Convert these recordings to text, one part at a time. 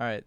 All right.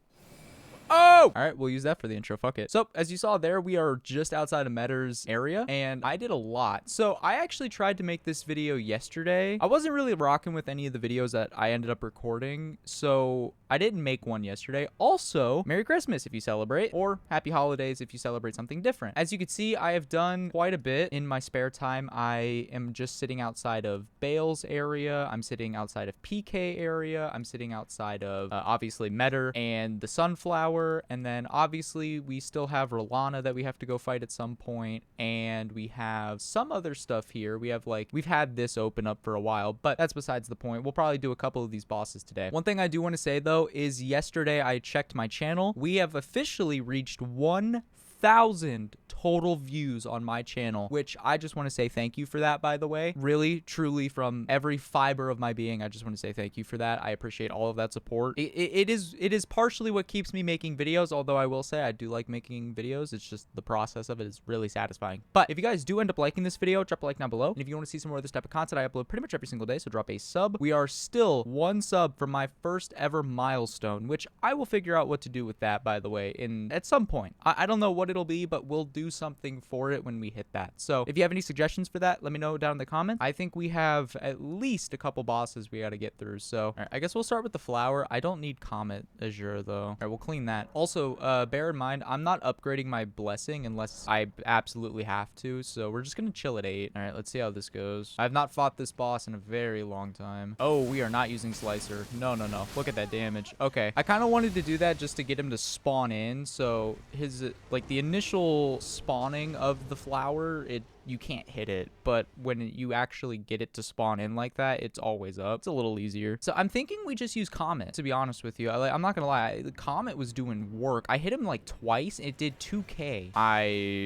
Oh! All right, we'll use that for the intro. Fuck it. So, as you saw there, we are just outside of Metter's area, and I did a lot. So, I actually tried to make this video yesterday. I wasn't really rocking with any of the videos that I ended up recording, so I didn't make one yesterday. Also, Merry Christmas if you celebrate, or Happy Holidays if you celebrate something different. As you can see, I have done quite a bit in my spare time. I am just sitting outside of Bale's area. I'm sitting outside of PK area. I'm sitting outside of, obviously, Metter and the Sunflower. And then obviously we still have Rolana that we have to go fight at some point, and we have some other stuff here. We've had this open up for a while, but that's besides the point. We'll probably do a couple of these bosses today. One thing I do want to say though is yesterday I checked my channel. We have officially reached 1,000 total views on my channel, which I just want to say thank you for that, by the way. Really, truly, from every fiber of my being, I just want to say thank you for that. I appreciate all of that support. It is partially what keeps me making videos, although I will say I do like making videos. It's just the process of it is really satisfying. But if you guys do end up liking this video, drop a like down below. And if you want to see some more of this type of content, I upload pretty much every single day, so drop a sub. We are still 1 sub from my first ever milestone, which I will figure out what to do with that, by the way, at some point. I don't know what it'll be, but we'll do something for it when we hit that. So if you have any suggestions for that, let me know down in the comments. I think we have at least a couple bosses we got to get through. So all right, I guess we'll start with the flower. I don't need Comet Azure though. All right, we'll clean that. Also, bear in mind, I'm not upgrading my blessing unless I absolutely have to. So we're just going to chill at 8. All right, let's see how this goes. I've not fought this boss in a very long time. Oh, we are not using Slicer. No, no, no. Look at that damage. Okay. I kind of wanted to do that just to get him to spawn in. So his, like, the initial spawning of the flower, you can't hit it, but when you actually get it to spawn in like that, it's always up. It's a little easier. So I'm thinking we just use Comet, to be honest with you. I'm not gonna lie, the Comet was doing work. I hit him like twice. It did 2k.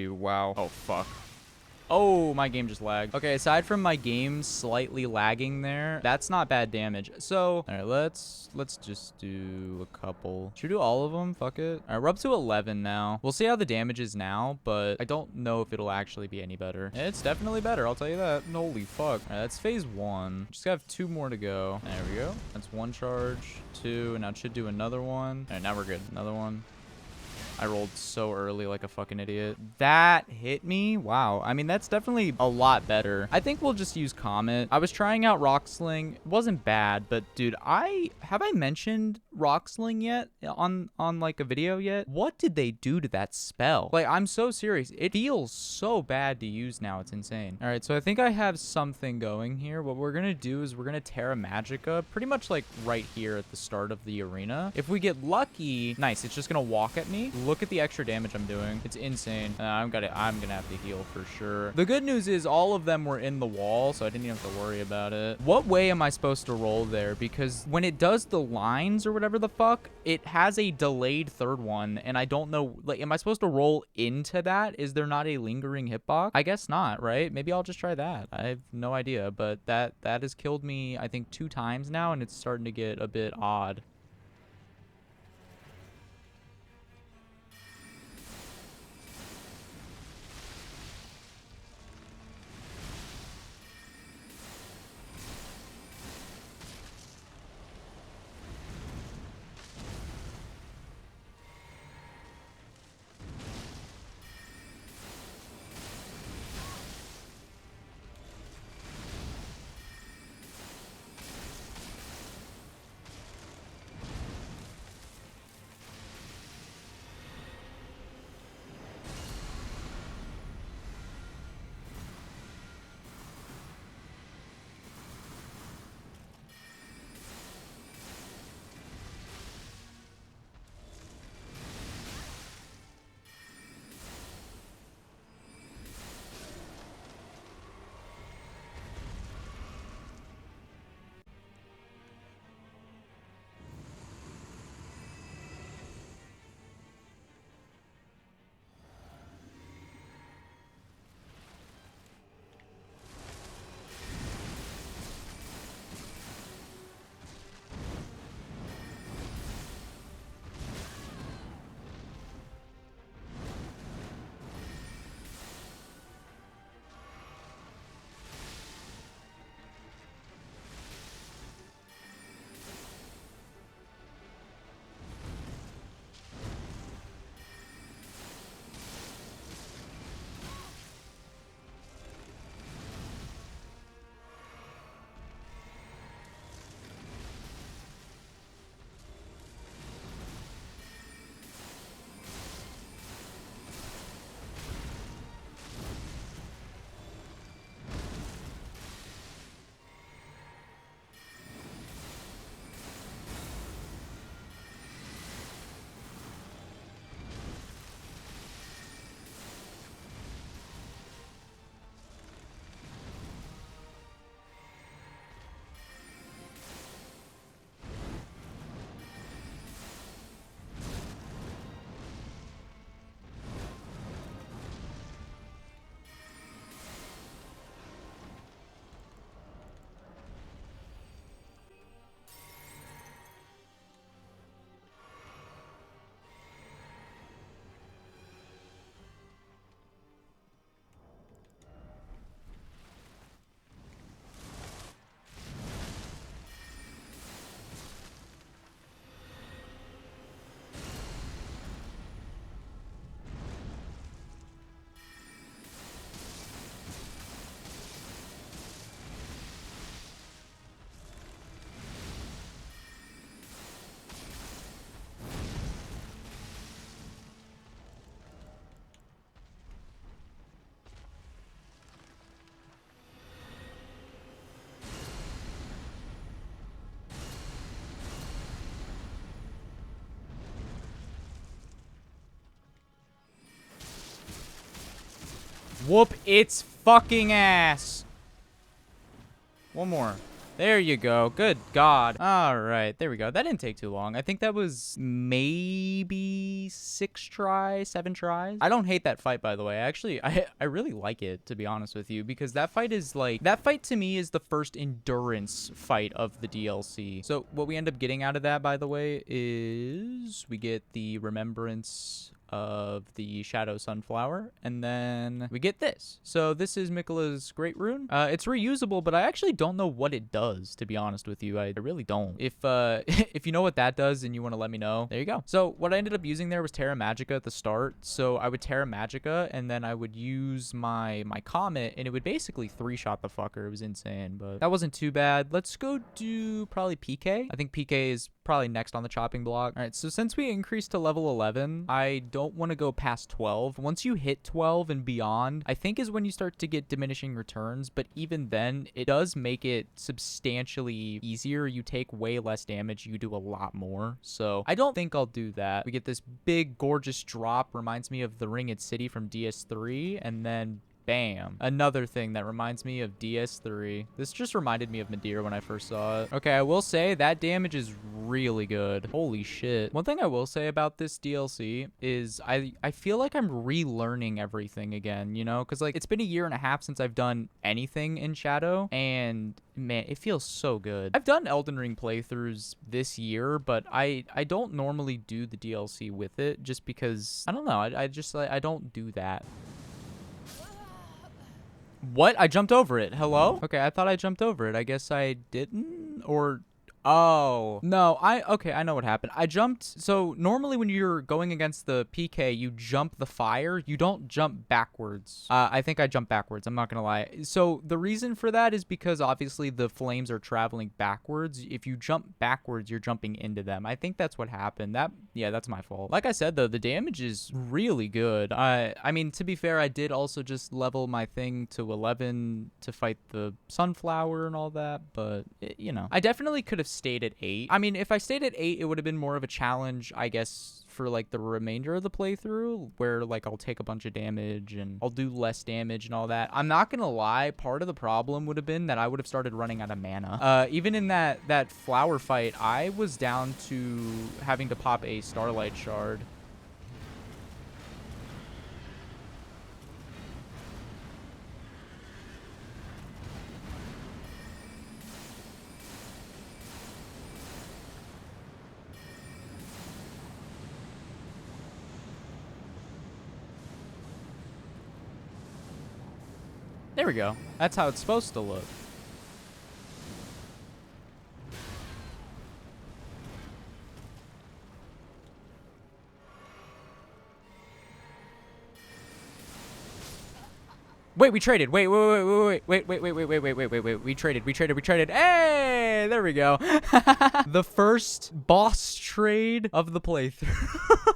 Wow. Oh, fuck. Oh, my game just lagged. Okay, aside from my game slightly lagging there, that's not bad damage. So, all right, let's just do a couple. Should we do all of them? Fuck it. All right, we're up to 11 now. We'll see how the damage is now, but I don't know if it'll actually be any better. It's definitely better, I'll tell you that. Holy fuck. All right, that's phase 1. Just have 2 more to go. There we go. That's 1 charge, 2, and now it should do another one. All right, now we're good. Another one. I rolled so early like a fucking idiot. That hit me? Wow. I mean, that's definitely a lot better. I think we'll just use Comet. I was trying out Rock Sling. It wasn't bad, but dude, have I mentioned Rock Sling yet on like a video yet? What did they do to that spell? Like, I'm so serious. It feels so bad to use now. It's insane. All right, so I think I have something going here. What we're gonna do is we're gonna Terra Magica pretty much like right here at the start of the arena. If we get lucky, nice. It's just gonna walk at me. Look at the extra damage I'm doing. It's insane. I'm gonna have to heal for sure. The good news is all of them were in the wall, so I didn't even have to worry about it. What way am I supposed to roll there? Because when it does the lines or whatever the fuck, it has a delayed third one, and I don't know, like, am I supposed to roll into that? Is there not a lingering hitbox? I guess not, right? Maybe I'll just try that. I have no idea, but that has killed me, I think, 2 times now, and it's starting to get a bit odd. Whoop its fucking ass. One more. There you go. Good God. All right. There we go. That didn't take too long. I think that was maybe 7 tries. I don't hate that fight, by the way. Actually, I really like it, to be honest with you, because that fight is like, that fight to me is the first endurance fight of the DLC. So what we end up getting out of that, by the way, is we get the remembrance of the Shadow Sunflower, and then we get this. So this is Miquella's Great Rune. It's reusable, but I actually don't know what it does, to be honest with you. I really don't. If if you know what that does and you want to let me know, there you go. So what I ended up using there was Terra Magica at the start. So I would Terra Magica, and then I would use my Comet, and it would basically 3-shot the fucker. It was insane, but that wasn't too bad. Let's go do probably PK. I think PK is probably next on the chopping block. All right, so since we increased to level 11, I don't want to go past 12. Once you hit 12 and beyond, I think is when you start to get diminishing returns, but even then, it does make it substantially easier. You take way less damage, you do a lot more, so I don't think I'll do that. We get this big, gorgeous drop, reminds me of the Ringed City from DS3, and then bam. Another thing that reminds me of DS3. This just reminded me of Madeira when I first saw it. Okay, I will say that damage is really good. Holy shit. One thing I will say about this DLC is I feel like I'm relearning everything again, you know? Because, like, it's been a year and a half since I've done anything in Shadow, and man, it feels so good. I've done Elden Ring playthroughs this year, but I don't normally do the DLC with it just because, I don't know, I don't do that. What? I jumped over it. Hello? Okay, I thought I jumped over it. I guess I didn't? Or... Oh, no, okay, I know what happened. I jumped, so normally when you're going against the PK, you jump the fire, you don't jump backwards. I think I jumped backwards, I'm not gonna lie. So the reason for that is because obviously the flames are traveling backwards. If you jump backwards, you're jumping into them. I think that's what happened. Yeah, that's my fault. Like I said, though, the damage is really good. I mean, to be fair, I did also just level my thing to 11 to fight the sunflower and all that, but, you know, I definitely could have stayed at 8. I mean, if I stayed at 8, it would have been more of a challenge, I guess, for like the remainder of the playthrough, where like I'll take a bunch of damage and I'll do less damage and all that. I'm not gonna lie, part of the problem would have been that I would have started running out of mana. Even in that flower fight, I was down to having to pop a Starlight Shard. There we go. That's how it's supposed to look. Wait, we traded. Wait. We traded. Hey, there we go. The first boss trade of the playthrough.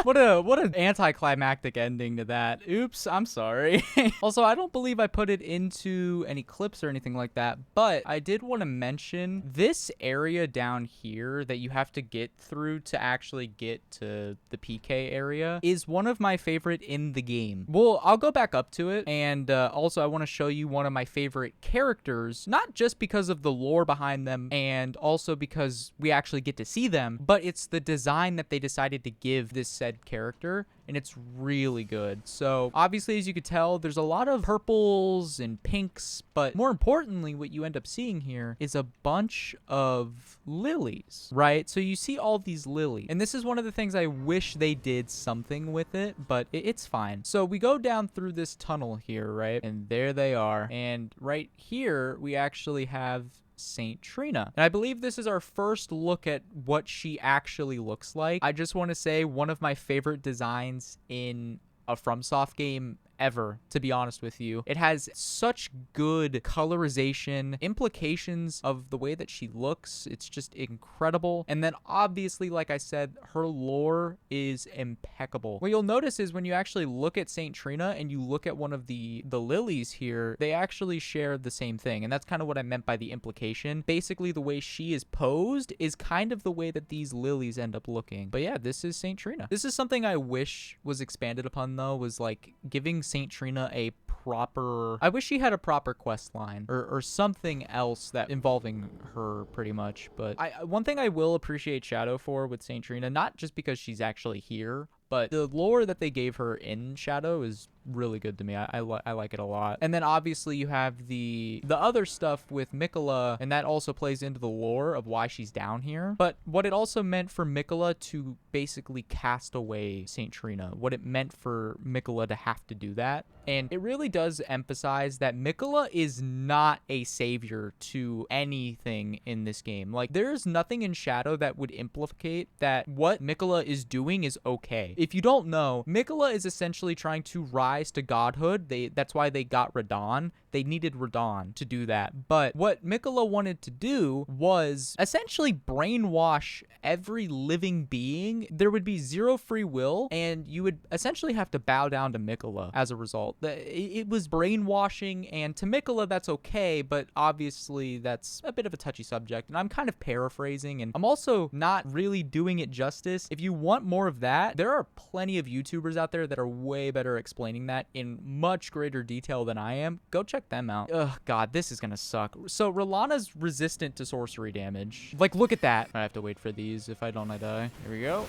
What an anticlimactic ending to that. Oops, I'm sorry. Also, I don't believe I put it into any clips or anything like that, but I did want to mention this area down here that you have to get through to actually get to the PK area is one of my favorite in the game. Well, I'll go back up to it, and also I want to show you one of my favorite characters, not just because of the lore behind them and also because we actually get to see them, but it's the design that they decided to give this said character, and it's really good. So obviously, as you could tell, there's a lot of purples and pinks, but more importantly, what you end up seeing here is a bunch of lilies, right? So you see all these lilies, and this is one of the things I wish they did something with it, but it's fine. So we go down through this tunnel here, right? And there they are. And right here, we actually have Saint Trina. And I believe this is our first look at what she actually looks like. I just want to say one of my favorite designs in a FromSoft game ever, to be honest with you. It has such good colorization, implications of the way that she looks. It's just incredible. And then obviously, like I said, her lore is impeccable. What you'll notice is when you actually look at Saint Trina and you look at one of the lilies here, they actually share the same thing. And that's kind of what I meant by the implication. Basically, the way she is posed is kind of the way that these lilies end up looking. But yeah, this is Saint Trina. This is something I wish was expanded upon, though, was like giving Saint Trina a proper, I wish she had a proper quest line or something else that involving her pretty much. But one thing I will appreciate Shadow for with Saint Trina, not just because she's actually here, but the lore that they gave her in Shadow is really good to me. I like it a lot. And then obviously you have the other stuff with Mikola, and that also plays into the lore of why she's down here. But what it also meant for Mikola to basically cast away Saint Trina, what it meant for Mikola to have to do that. And it really does emphasize that Mikola is not a savior to anything in this game. Like, there's nothing in Shadow that would implicate that what Mikola is doing is okay. If you don't know, Mikola is essentially trying to rise to godhood. That's why they got Radon. They needed Radon to do that. But what Mikola wanted to do was essentially brainwash every living being. There would be zero free will, and you would essentially have to bow down to Mikola as a result. It was brainwashing, and to Mikola, that's okay, but obviously that's a bit of a touchy subject, and I'm kind of paraphrasing, and I'm also not really doing it justice. If you want more of that, there are plenty of YouTubers out there that are way better explaining that in much greater detail than I am. Go check them out. Ugh, God, this is gonna suck. So Rolana's resistant to sorcery damage. Like, look at that. I have to wait for these. If I don't, I die. Here we go.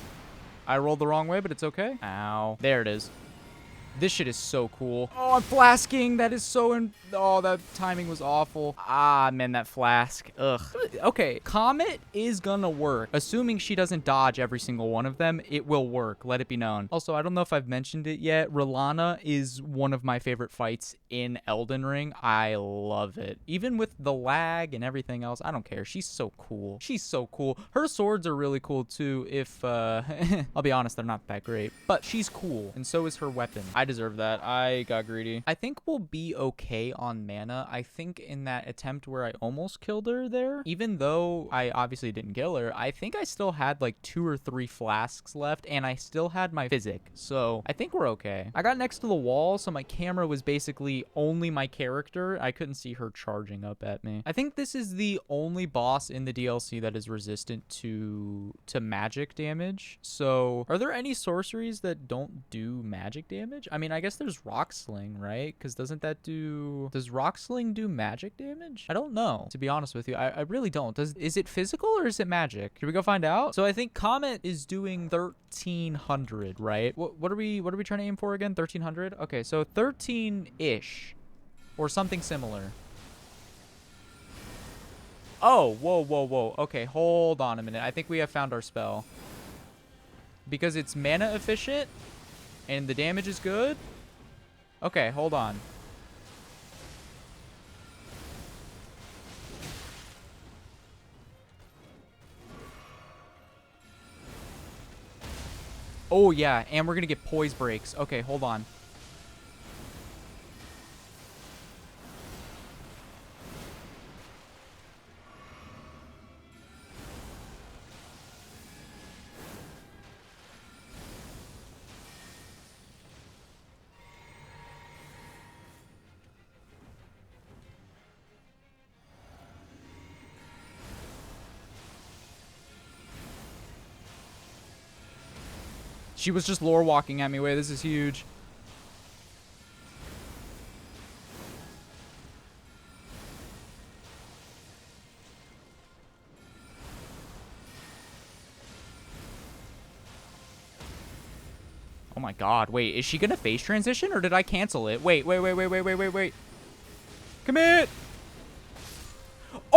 I rolled the wrong way, but it's okay. Ow. There it is. This shit is so cool. Oh, I'm flasking. That is so oh, that timing was awful. Ah, man, that flask. Ugh. Okay, Comet is gonna work. Assuming she doesn't dodge every single one of them, it will work. Let it be known. Also, I don't know if I've mentioned it yet. Rolana is one of my favorite fights in Elden Ring. I love it. Even with the lag and everything else, I don't care. She's so cool. She's so cool. Her swords are really cool too. If, I'll be honest, they're not that great. But she's cool, and so is her weapon. I deserve that. I got greedy. I think we'll be okay on mana. I think in that attempt where I almost killed her there, even though I obviously didn't kill her, I think I still had like 2 or 3 flasks left, and I still had my physic. So I think we're okay. I got next to the wall, so my camera was basically only my character. I couldn't see her charging up at me. I think this is the only boss in the DLC that is resistant to magic damage. So are there any sorceries that don't do magic damage? I mean, I guess there's Rock Sling, right? Because does Rock Sling do magic damage? I don't know, to be honest with you. I really don't. Is it physical or is it magic? Should we go find out? So I think Comet is doing 1300, right? What are we trying to aim for again? 1300? Okay, so 13-ish or something similar. Oh, whoa. Okay, hold on a minute. I think we have found our spell. Because it's mana efficient and the damage is good? Okay, hold on. Oh, yeah, and we're gonna get poise breaks. Okay, hold on. She was just lore walking at me. Wait, this is huge. Oh my god. Wait, is she gonna phase transition or did I cancel it? Wait. Commit!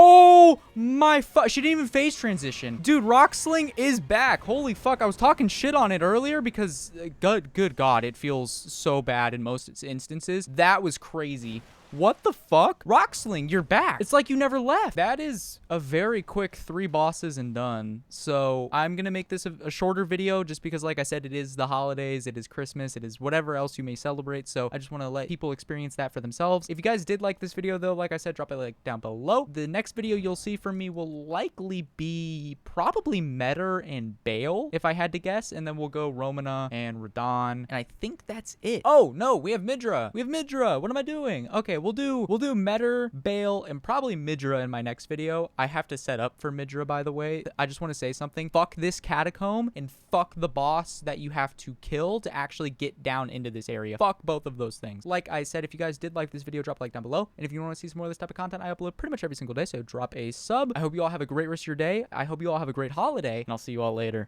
Oh my fuck. She didn't even phase transition. Dude, Rock Sling is back. Holy fuck. I was talking shit on it earlier because good god, it feels so bad in most instances. That was crazy. What the fuck? Rock Sling, you're back. It's like you never left. That is a very quick 3 bosses and done. So I'm gonna make this a shorter video just because, like I said, it is the holidays, it is Christmas, it is whatever else you may celebrate. So I just want to let people experience that for themselves. If you guys did like this video though, like I said, drop a like down below. The next video you'll see from me will likely be probably Metter and Bale, if I had to guess. And then we'll go Romana and Radon. And I think that's it. Oh no, we have Midra. What am I doing? Okay, okay, we'll do Metter, Bale, and probably Midra in my next video. I have to set up for Midra, by the way. I just want to say something. Fuck this catacomb and fuck the boss that you have to kill to actually get down into this area. Fuck both of those things. Like I said, if you guys did like this video, drop a like down below. And if you want to see some more of this type of content, I upload pretty much every single day, so drop a sub. I hope you all have a great rest of your day. I hope you all have a great holiday, and I'll see you all later.